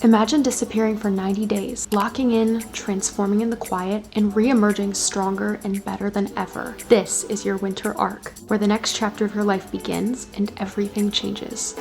Imagine disappearing for 90 days, locking in, transforming in the quiet, and re-emerging stronger and better than ever. This is your winter arc, where the next chapter of your life begins and everything changes.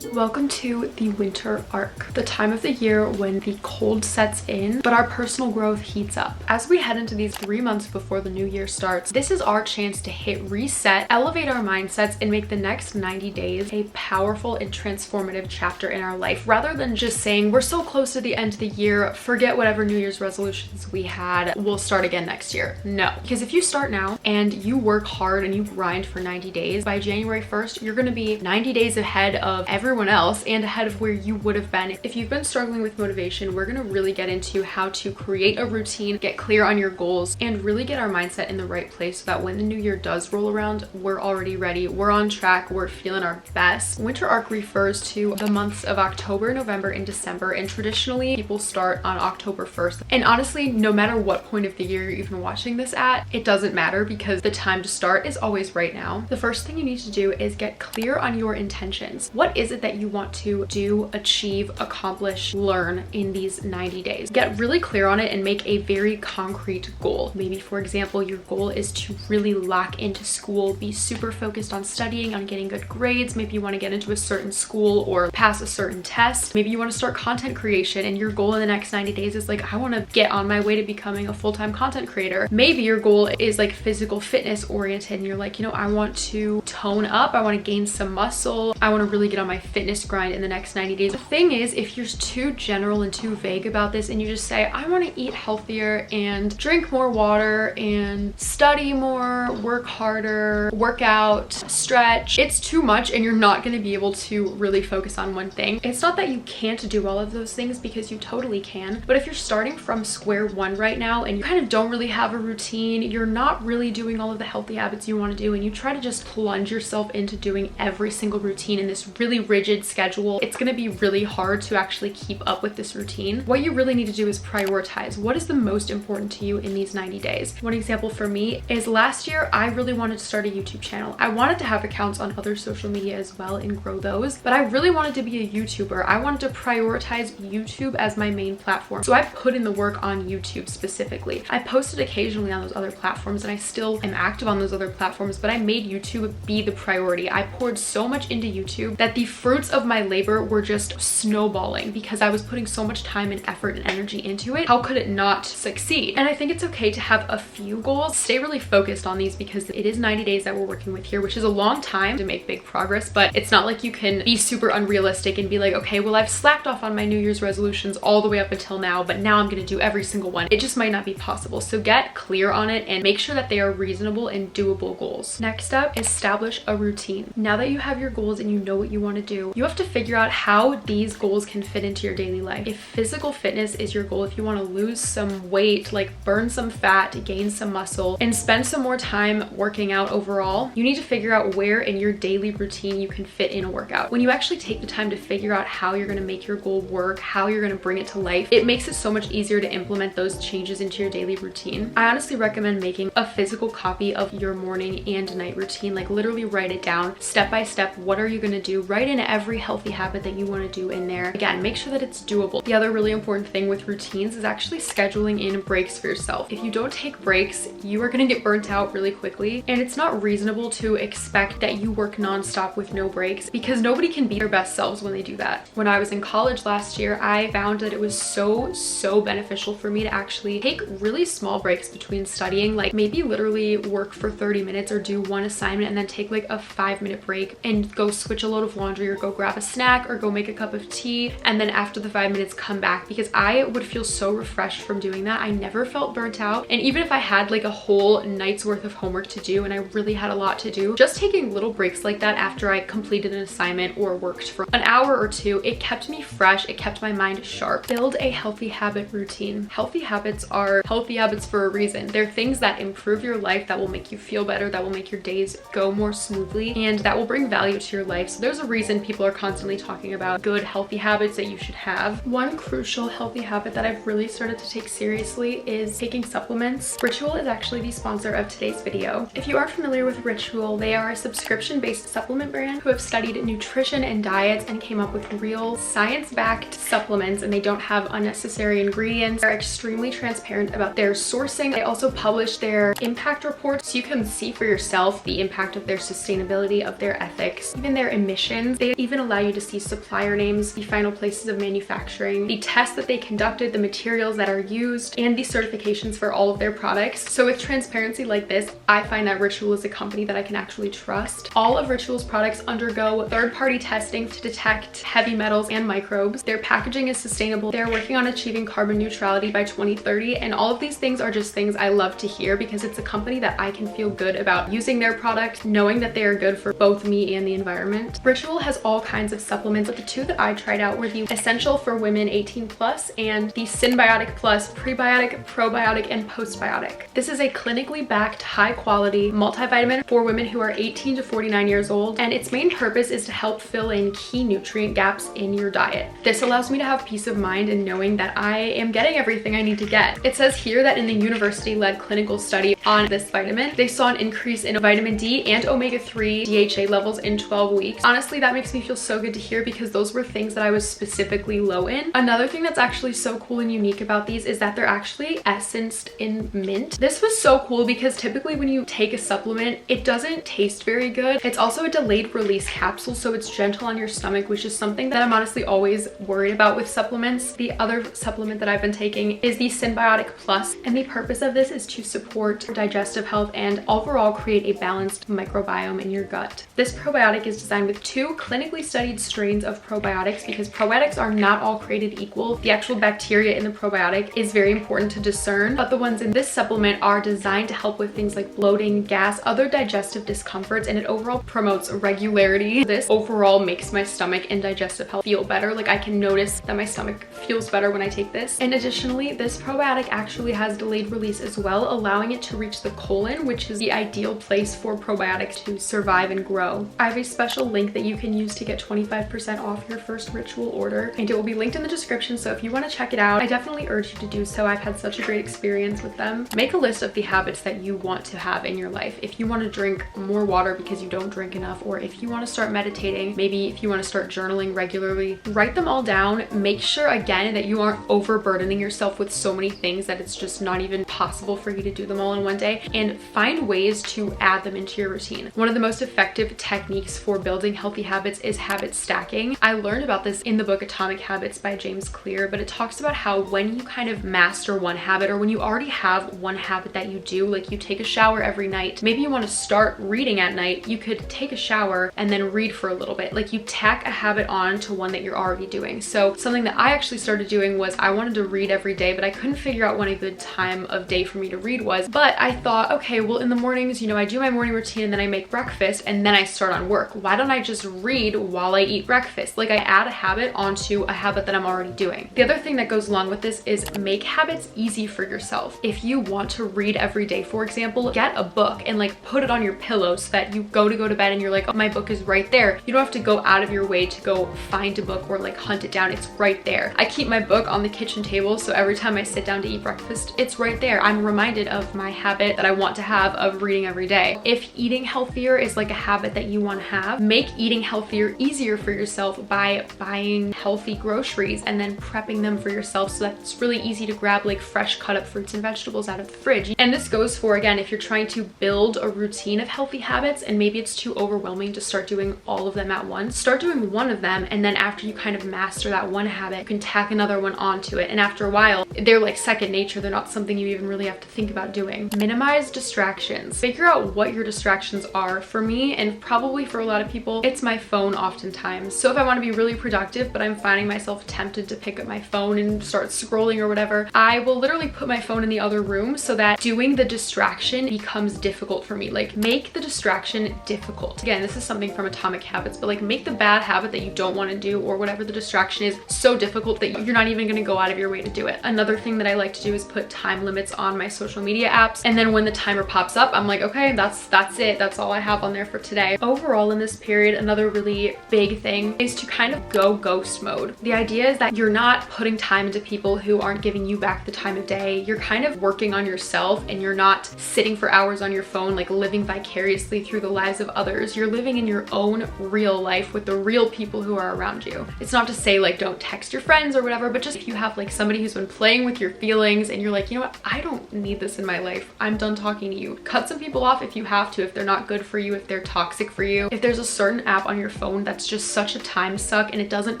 Welcome to the winter arc, the time of the year when the cold sets in, but our personal growth heats up. As we head into these 3 months before the new year starts, this is our chance to hit reset, elevate our mindsets, and make the next 90 days a powerful and transformative chapter in our life, rather than just saying, we're so close to the end of the year, forget whatever New Year's resolutions we had, we'll start again next year. No, because if you start now and you work hard and you grind for 90 days, by January 1st, you're gonna be 90 days ahead of everyone else and ahead of where you would have been. If you've been struggling with motivation, we're gonna really get into how to create a routine, get clear on your goals, and really get our mindset in the right place so that when the new year does roll around, we're already ready, we're on track, we're feeling our best. Winter arc refers to the months of October, November, and December, and traditionally people start on October 1st. And honestly, no matter what point of the year you're even watching this at, it doesn't matter because the time to start is always right now. The first thing you need to do is get clear on your intentions. What is it that you want to do, achieve, accomplish, learn in these 90 days? Get really clear on it and make a very concrete goal. Maybe, for example, your goal is to really lock into school, be super focused on studying, on getting good grades. Maybe you want to get into a certain school or pass a certain test. Maybe you want to start content creation and your goal in the next 90 days is like, I want to get on my way to becoming a full-time content creator. Maybe your goal is like physical fitness oriented and you're like, I want to tone up, I want to gain some muscle, I want to really get on my fitness grind in the next 90 days. The thing is, if you're too general and too vague about this and you just say, I want to eat healthier and drink more water and study more, work harder, work out, stretch, it's too much and you're not going to be able to really focus on one thing. It's not that you can't do all of those things, because you totally can, but if you're starting from square one right now and you kind of don't really have a routine, you're not really doing all of the healthy habits you want to do, and you try to just plunge yourself into doing every single routine in this really rigid schedule, it's going to be really hard to actually keep up with this routine. What you really need to do is prioritize. What is the most important to you in these 90 days? One example for me is last year, I really wanted to start a YouTube channel. I wanted to have accounts on other social media as well and grow those, but I really wanted to be a YouTuber. I wanted to prioritize YouTube as my main platform. So I put in the work on YouTube specifically. I posted occasionally on those other platforms and I still am active on those other platforms, but I made YouTube be the priority. I poured so much into YouTube that the fruits of my labor were just snowballing because I was putting so much time and effort and energy into it. How could it not succeed? And I think it's okay to have a few goals. Stay really focused on these because it is 90 days that we're working with here, which is a long time to make big progress, but it's not like you can be super unrealistic and be like, okay, well, I've slacked off on my New Year's resolutions all the way up until now, but now I'm going to do every single one. It just might not be possible. So get clear on it and make sure that they are reasonable and doable goals. Next up, establish a routine. Now that you have your goals and you know what you want to do, you have to figure out how these goals can fit into your daily life. If physical fitness is your goal, if you want to lose some weight, like burn some fat, gain some muscle, and spend some more time working out overall, you need to figure out where in your daily routine you can fit in a workout. When you actually take the time to figure out how you're going to make your goal work, how you're going to bring it to life, it makes it so much easier to implement those changes into your daily routine. I honestly recommend making a physical copy of your morning and night routine, like literally write it down step by step. What are you going to do? Write in every healthy habit that you want to do in there. Again, make sure that it's doable. The other really important thing with routines is actually scheduling in breaks for yourself. If you don't take breaks, you are going to get burnt out really quickly, and it's not reasonable to expect that you work nonstop with no breaks because nobody can be their best selves when they do that. When I was in college last year, I found that it was so beneficial for me to actually take really small breaks between studying, like maybe literally work for 30 minutes or do one assignment and then take like a 5-minute break and go switch a load of laundry or go grab a snack or go make a cup of tea, and then after the 5 minutes come back, because I would feel so refreshed from doing that. I never felt burnt out, and even if I had like a whole night's worth of homework to do and I really had a lot to do, just taking little breaks like that after I completed an assignment or worked for an hour or two, it kept me fresh, it kept my mind sharp. Build a healthy habit routine. Healthy habits are healthy habits for a reason. They're things that improve your life, that will make you feel better, that will make your days go more more smoothly, and that will bring value to your life. So there's a reason people are constantly talking about good healthy habits that you should have. One crucial healthy habit that I've really started to take seriously is taking supplements. Ritual is actually the sponsor of today's video. If you aren't familiar with Ritual, they are a subscription-based supplement brand who have studied nutrition and diets and came up with real science-backed supplements, and they don't have unnecessary ingredients. They're extremely transparent about their sourcing. They also publish their impact reports so you can see for yourself the impact of their sustainability, of their ethics, even their emissions. They even allow you to see supplier names, the final places of manufacturing, the tests that they conducted, the materials that are used, and the certifications for all of their products. So with transparency like this, I find that Ritual is a company that I can actually trust. All of Ritual's products undergo third-party testing to detect heavy metals and microbes. Their packaging is sustainable. They're working on achieving carbon neutrality by 2030, and all of these things are just things I love to hear because it's a company that I can feel good about using their product, knowing that they are good for both me and the environment. Ritual has all kinds of supplements, but the two that I tried out were the Essential for Women 18 Plus and the Synbiotic Plus Prebiotic, Probiotic, and Postbiotic. This is a clinically backed, high-quality multivitamin for women who are 18 to 49 years old, and its main purpose is to help fill in key nutrient gaps in your diet. This allows me to have peace of mind in knowing that I am getting everything I need to get. It says here that in the university-led clinical study on this vitamin, they saw an increase in vitamin D and omega-3 DHA levels in 12 weeks. Honestly, that makes me feel so good to hear because those were things that I was specifically low in. Another thing that's actually so cool and unique about these is that they're actually essenced in mint. This was so cool because typically when you take a supplement, it doesn't taste very good. It's also a delayed release capsule, so it's gentle on your stomach, which is something that I'm honestly always worried about with supplements. The other supplement that I've been taking is the Synbiotic Plus, and the purpose of this is to support digestive health and overall create a balanced microbiome in your gut. This probiotic is designed with 2 clinically studied strains of probiotics because probiotics are not all created equal. The actual bacteria in the probiotic is very important to discern, but the ones in this supplement are designed to help with things like bloating, gas, other digestive discomforts, and it overall promotes regularity. This overall makes my stomach and digestive health feel better. Like I can notice that my stomach feels better when I take this. And additionally, this probiotic actually has delayed release as well, allowing it to reach the colon, which is the ideal place for probiotics to survive and grow. I have a special link that you can use to get 25% off your first Ritual order, and it will be linked in the description, so if you want to check it out, I definitely urge you to do so. I've had such a great experience with them. Make a list of the habits that you want to have in your life. If you want to drink more water because you don't drink enough, or if you want to start meditating, maybe if you want to start journaling regularly, write them all down. Make sure again that you aren't overburdening yourself with so many things that it's just not even possible for you to do them all in one day, and find ways to add them into your routine. One of the most effective techniques for building healthy habits is habit stacking. I learned about this in the book Atomic Habits by James Clear, but it talks about how when you kind of master one habit, or when you already have one habit that you do, like you take a shower every night, maybe you want to start reading at night, you could take a shower and then read for a little bit. Like you tack a habit on to one that you're already doing. So something that I actually started doing was I wanted to read every day, but I couldn't figure out when a good time of day for me to read was. But I thought, okay, well in the mornings, you know, I do my morning routine and then I make breakfast and then I start on work. Why don't I just read while I eat breakfast? Like I add a habit onto a habit that I'm already doing. The other thing that goes along with this is make habits easy for yourself. If you want to read every day, for example, get a book and like put it on your pillow so that you go to bed and you're like, oh, my book is right there. You don't have to go out of your way to go find a book or like hunt it down. It's right there. I keep my book on the kitchen table, so every time I sit down to eat breakfast, it's right there. I'm reminded of my habit that I want to have of reading every day. If eating healthier is like a habit that you want to have, make eating healthier easier for yourself by buying healthy groceries and then prepping them for yourself so that it's really easy to grab like fresh cut up fruits and vegetables out of the fridge. And this goes for, again, if you're trying to build a routine of healthy habits and maybe it's too overwhelming to start doing all of them at once, start doing one of them, and then after you kind of master that one habit, you can tack another one onto it. And after a while, they're like second nature. They're not something you even really have to think about doing. Minimize distractions. Figure out what your distractions are. For me, and probably for a lot of people, it's my phone oftentimes. So if I want to be really productive, but I'm finding myself tempted to pick up my phone and start scrolling or whatever, I will literally put my phone in the other room so that doing the distraction becomes difficult for me. Like make the distraction difficult. Again, this is something from Atomic Habits, but like make the bad habit that you don't want to do or whatever the distraction is so difficult that you're not even going to go out of your way to do it. Another thing that I like to do is put time limits on my social media apps, and then when the timer pops up, I'm like, okay, that's it. That's all I have on there for today. Overall in this period, another really big thing is to kind of go ghost mode. The idea is that you're not putting time into people who aren't giving you back the time of day. You're kind of working on yourself, and you're not sitting for hours on your phone, like living vicariously through the lives of others. You're living in your own real life with the real people who are around you. It's not to say like don't text your friends or whatever, but just if you have like somebody who's been playing with your feelings and you're like, you know what, I don't need this in my life, I'm done talking to you. Cut some people off if you have to, if they're not good for you, if they're toxic for you. If there's a certain app on your phone that's just such a time suck and it doesn't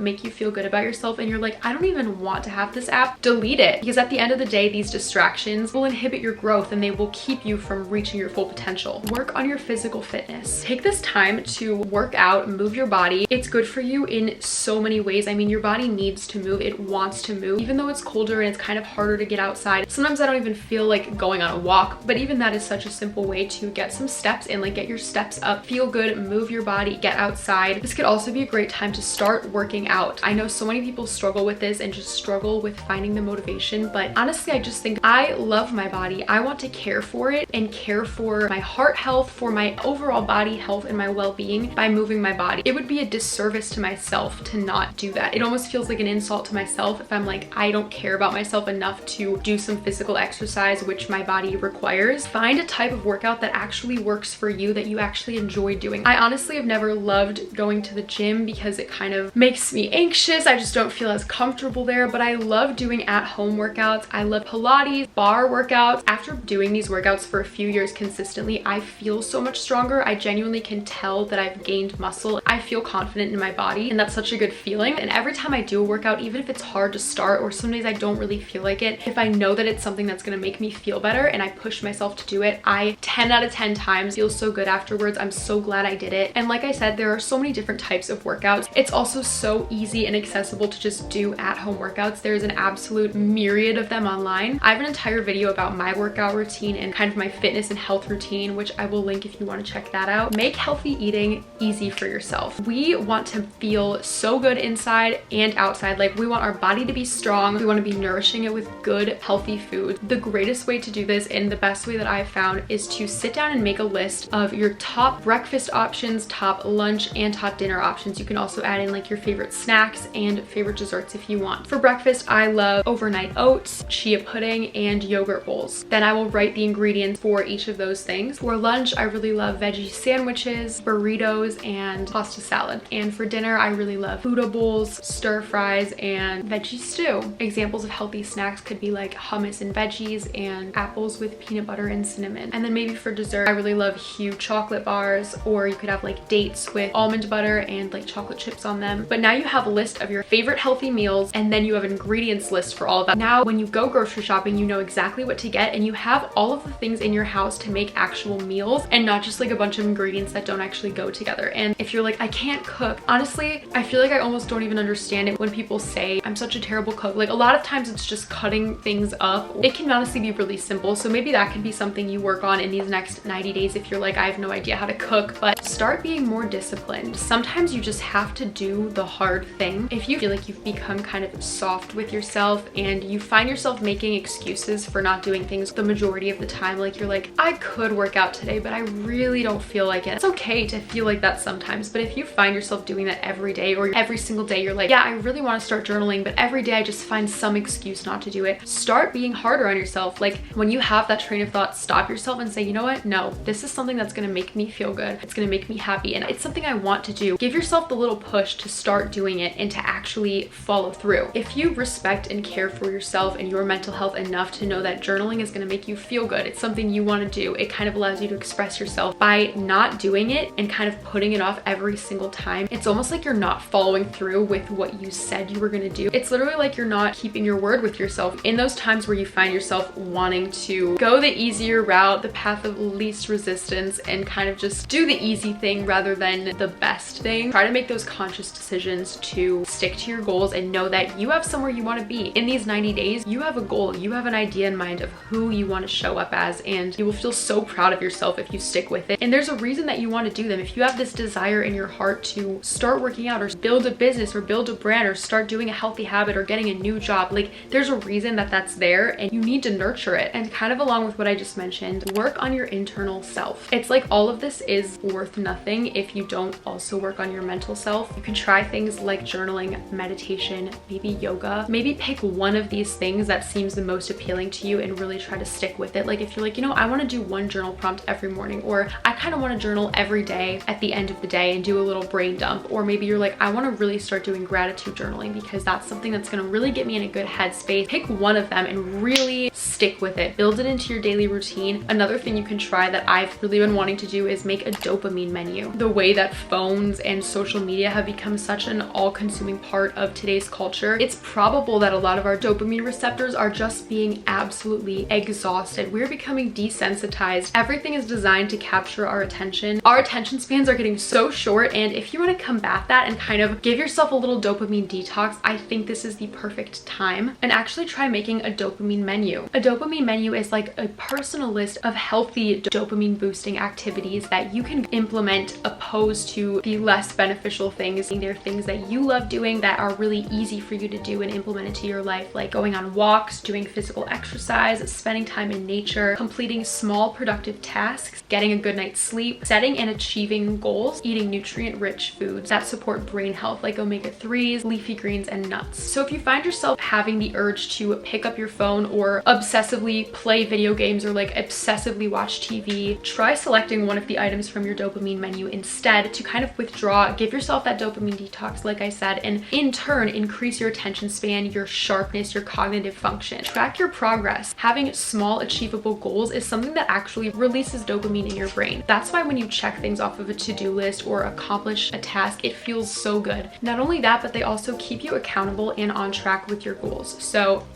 make you feel good about yourself and you're like, I don't even want to have this app, delete it. Because at the end of the day, these distractions will inhibit your growth and they will keep you from reaching your full potential. Work on your physical fitness. Take this time to work out, move your body. It's good for you in so many ways. I mean, your body needs to move. It wants to move. Even though it's colder and it's kind of harder to get outside, sometimes I don't even feel like going on a walk, but even that is such a simple way to get some steps in, like get your steps up, feel good, move your body, get outside. This could also be a great time to start working out. I know so many people struggle with this and just struggle with finding the motivation, but honestly, I just think I love my body. I want to care for it and care for my heart health, for my overall body health and my well-being by moving my body. It would be a disservice to myself to not do that. It almost feels like an insult to myself if I'm like, I don't care about myself enough to do some physical exercise, which my body requires. Find a type of workout that actually works for you, that you actually enjoy doing. I honestly have never loved going to the gym because it kind of makes me anxious. I just don't feel as comfortable there, but I love doing at-home workouts. I love Pilates, bar workouts. After doing these workouts for a few years consistently, I feel so much stronger. I genuinely can tell that I've gained muscle. I feel confident in my body, and that's such a good feeling. And every time I do a workout, even if it's hard to start or some days I don't really feel like it, if I know that it's something that's gonna make me feel better and I push myself to do it, I 10 out of 10 times feel so good afterwards. I'm so glad I did it. And like I said, there are so many different types of workouts. It's also so easy and accessible to just do at-home workouts. There's an absolute myriad of them online. I have an entire video about my workout routine and kind of my fitness and health routine, which I will link if you want to check that out. Make healthy eating easy for yourself. We want to feel so good inside and outside. Like, we want our body to be strong. We want to be nourishing it with good, healthy food. The greatest way to do this, and the best way that I've found, is to sit down and make a list of your top breakfast options, top lunch, and top dinner options. You can also add in like your favorite snacks and favorite desserts if you want. For breakfast, I love overnight oats, chia pudding, and yogurt bowls. Then I will write the ingredients for each of those things. For lunch, I really love veggie sandwiches, burritos, and pasta salad. And for dinner, I really love Buddha bowls, stir fries, and veggie stew. Examples of healthy snacks could be like hummus and veggies and apples with peanut butter and cinnamon. And then maybe for dessert, I really love Hu chocolate bars, or you could have like dates with almond butter and like chocolate chips on them. But now you have a list of your favorite healthy meals, and then you have an ingredients list for all of that. Now, when you go grocery shopping, you know exactly what to get, and you have all of the things in your house to make actual meals and not just like a bunch of ingredients that don't actually go together. And if you're like, I can't cook, honestly, I feel like I almost don't even understand it when people say I'm such a terrible cook. Like, a lot of times it's just cutting things up. It can honestly be really simple. So maybe that could be something you work on in these next 90 days if you're like, I have no idea how to cook. But start being more disciplined. Sometimes you just have to do the hard thing. If you feel like you've become kind of soft with yourself and you find yourself making excuses for not doing things the majority of the time, like you're like, I could work out today, but I really don't feel like it. It's okay to feel like that sometimes, but if you find yourself doing that every day, or every single day you're like, yeah, I really want to start journaling, but every day I just find some excuse not to do it, start being harder on yourself. Like, when you have that train of thought, stop yourself and say, you know what? No, this is something that's going to make me feel good. It's going to make me happy, and it's something I want to do. Give yourself the little push to start doing it and to actually follow through. If you respect and care for yourself and your mental health enough to know that journaling is going to make you feel good, it's something you want to do, it kind of allows you to express yourself. By not doing it and kind of putting it off every single time, it's almost like you're not following through with what you said you were going to do. It's literally like you're not keeping your word with yourself. In those times where you find yourself wanting to go the easier route, the path of least resistance, and kind of just do the easy thing rather than the best thing, try to make those conscious decisions to stick to your goals and know that you have somewhere you want to be. In these 90 days, you have a goal, you have an idea in mind of who you want to show up as, and you will feel so proud of yourself if you stick with it. And there's a reason that you want to do them. If you have this desire in your heart to start working out, or build a business, or build a brand, or start doing a healthy habit, or getting a new job, like, there's a reason that that's there, and you need to nurture it. And kind of along with what I just mentioned, work on your internal self. It's like all of this is worth nothing if you don't also work on your mental self. You can try things like journaling, meditation, maybe yoga. Maybe pick one of these things that seems the most appealing to you and really try to stick with it. Like if you're like, you know, I want to do one journal prompt every morning, or I kind of want to journal every day at the end of the day and do a little brain dump. Or maybe you're like, I want to really start doing gratitude journaling because that's something that's going to really get me in a good headspace. Pick one of them and really stick with it. Build it into your daily routine. Another thing you can try that I've really been wanting to do is make a dopamine menu. The way that phones and social media have become such an all-consuming part of today's culture, it's probable that a lot of our dopamine receptors are just being absolutely exhausted. We're becoming desensitized. Everything is designed to capture our attention. Our attention spans are getting so short, and if you want to combat that and kind of give yourself a little dopamine detox, I think this is the perfect time. And actually try making a dopamine menu. A dopamine menu is like a personal list of healthy dopamine boosting activities that you can implement opposed to the less beneficial things. There are things that you love doing that are really easy for you to do and implement into your life, like going on walks, doing physical exercise, spending time in nature, completing small productive tasks, getting a good night's sleep, setting and achieving goals, eating nutrient-rich foods that support brain health like omega-3s, leafy greens, and nuts. So if you find yourself having the urge to pick up your phone or obsessively play video games or like obsessively watch TV, try selecting one of the items from your dopamine menu instead to kind of withdraw, give yourself that dopamine detox, like I said, and in turn increase your attention span, your sharpness, your cognitive function. Track your progress. Having small achievable goals is something that actually releases dopamine in your brain. That's why when you check things off of a to-do list or accomplish a task, it feels so good. Not only that, but they also keep you accountable and on track with your goals. So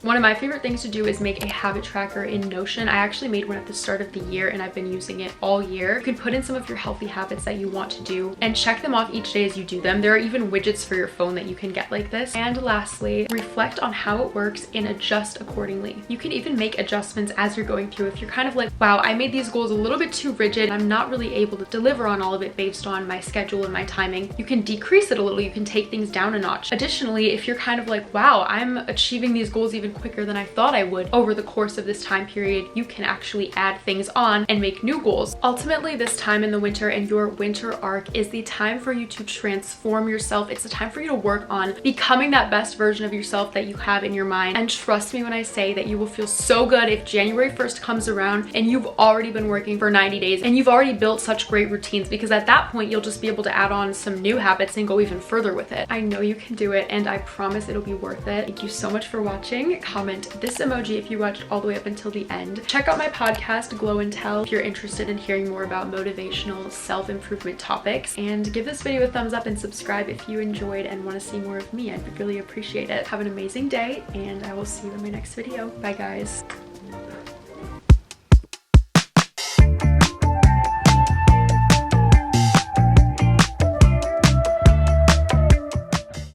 one of my favorite things to do is make a habit tracker in Notion. I actually made one at the start of the year and I've been using it all year. You can put in some of your healthy habits that you want to do and check them off each day as you do them. There are even widgets for your phone that you can get like this. And lastly, reflect on how it works and adjust accordingly. You can even make adjustments as you're going through. If you're kind of like, wow, I made these goals a little bit too rigid, I'm not really able to deliver on all of it based on my schedule and my timing, you can decrease it a little. You can take things down a notch. Additionally, if you're kind of like, wow, I'm achieving these goals even quicker than I thought I would over the course of this time period, you can actually add things on and make new goals. Ultimately, this time in the winter and your winter arc is the time for you to transform yourself. It's the time for you to work on becoming that best version of yourself that you have in your mind. And trust me when I say that you will feel so good if January 1st comes around and you've already been working for 90 days and you've already built such great routines, because at that point you'll just be able to add on some new habits and go even further with it. I know you can do it and I promise it'll be worth it. Thank you so much for watching. Comment this emoji if you watched all the way up until the end. Check out my podcast, Glow and Tell, if you're interested in hearing more about motivational self-improvement topics, and give this video a thumbs up and subscribe if you enjoyed and want to see more of me. I'd really appreciate it. Have an amazing day and I will see you in my next video. Bye guys.